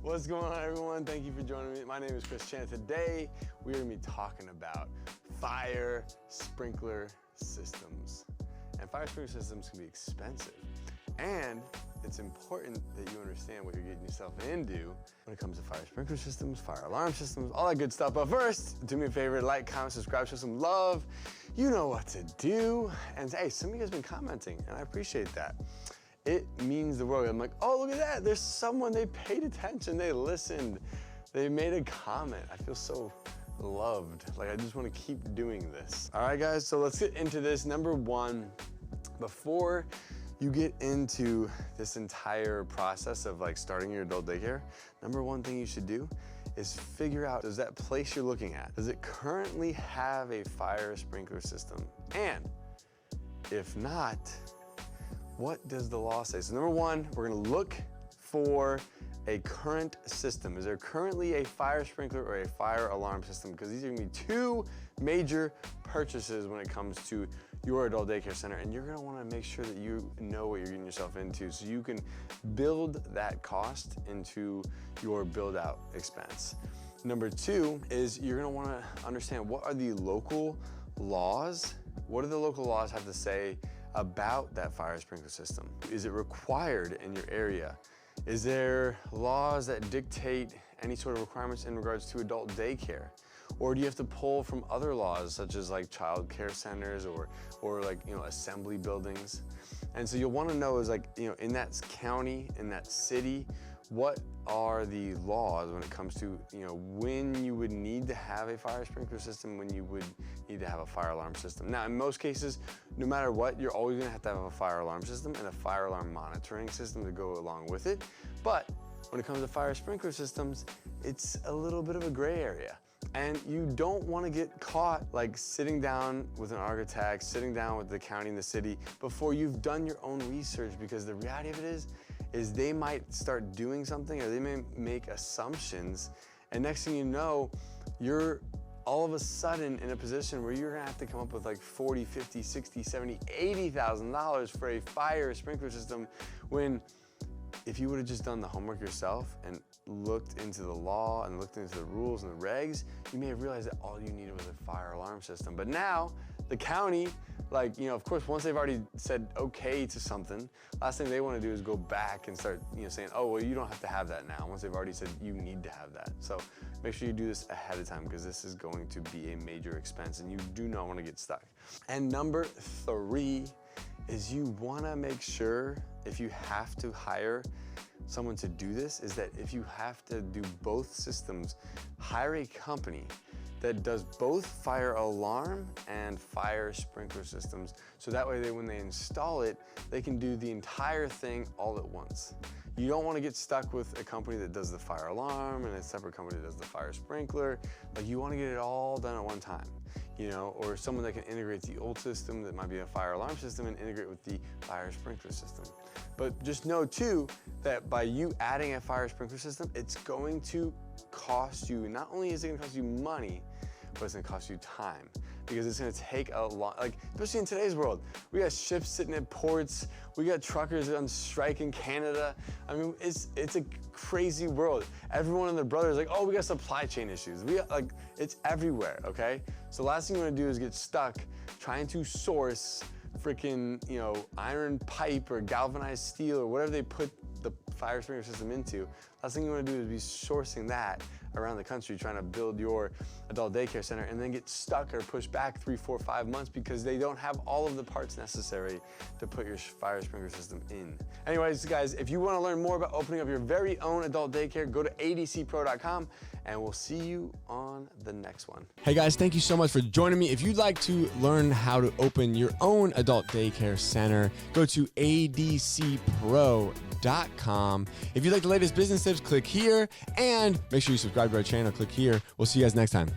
What's going on, everyone? Thank you for joining me. My name is Chris Chan. Today, we're gonna be talking about fire sprinkler systems. And fire sprinkler systems can be expensive. And it's important that you understand what you're getting yourself into when it comes to fire sprinkler systems, fire alarm systems, all that good stuff. But first, do me a favor, like, comment, subscribe, show some love. You know what to do. And hey, some of you guys have been commenting, and I appreciate that. It means the world. I'm like, oh, look at that. There's someone, they paid attention, they listened, they made a comment. I feel so loved. Like, I just want to keep doing this. All right, guys, so let's get into this. Number one, before you get into this entire process of like starting your adult daycare, number one thing you should do is figure out, does that place you're looking at, does it currently have a fire sprinkler system? And if not, what does the law say? So number one, we're gonna look for a current system. Is there currently a fire sprinkler or a fire alarm system? Because these are gonna be two major purchases when it comes to your adult daycare center, and you're gonna wanna make sure that you know what you're getting yourself into so you can build that cost into your build out expense. Number two is you're gonna wanna understand what are the local laws, what do the local laws have to say about that fire sprinkler system? Is it required in your area? Is there laws that dictate any sort of requirements in regards to adult daycare? Or do you have to pull from other laws such as like child care centers or like, assembly buildings? And so you'll want to know is like, in that county, in that city, what are the laws when it comes to, when you would need to have a fire sprinkler system, when you would need to have a fire alarm system. Now, in most cases, no matter what, you're always gonna have to have a fire alarm system and a fire alarm monitoring system to go along with it. But when it comes to fire sprinkler systems, it's a little bit of a gray area. And you don't want to get caught like sitting down with an architect, sitting down with the county and the city before you've done your own research, because the reality of it is they might start doing something or they may make assumptions, and next thing you know, you're all of a sudden in a position where you're gonna have to come up with like $40, $50, $60, $70, $80,000 for a fire sprinkler system, when if you would have just done the homework yourself and looked into the law and looked into the rules and the regs, you may have realized that all you needed was a fire alarm system. But now the county, of course, once they've already said okay to something, last thing they want to do is go back and start, saying, oh, well, you don't have to have that now, once they've already said you need to have that. So make sure you do this ahead of time, because this is going to be a major expense and you do not want to get stuck. And number three is you want to make sure, if you have to hire someone to do this, is that if you have to do both systems, hire a company that does both fire alarm and fire sprinkler systems. So that way, when they install it, they can do the entire thing all at once. You don't want to get stuck with a company that does the fire alarm and a separate company that does the fire sprinkler. Like, you want to get it all done at one time, or someone that can integrate the old system that might be a fire alarm system and integrate with the fire sprinkler system. But just know too, that by you adding a fire sprinkler system, it's going to cost you, not only is it going to cost you money, but it's gonna cost you time, because it's gonna take a lot, especially in today's world. We got ships sitting at ports, we got truckers on strike in Canada. I mean, it's a crazy world. Everyone and their brother is like, oh, we got supply chain issues. It's everywhere, okay? So last thing you wanna do is get stuck trying to source freaking, iron pipe or galvanized steel or whatever they put the fire sprinkler system into. Last thing you want to do is be sourcing that around the country, trying to build your adult daycare center, and then get stuck or pushed back 3, 4, 5 months because they don't have all of the parts necessary to put your fire sprinkler system in. Anyways, guys, if you want to learn more about opening up your very own adult daycare, go to adcpro.com, and we'll see you on the next one. Hey guys, thank you so much for joining me. If you'd like to learn how to open your own adult daycare center, go to adcpro.com. If you'd like the latest business tips, click here, and make sure you subscribe to our channel. Click here. We'll see you guys next time.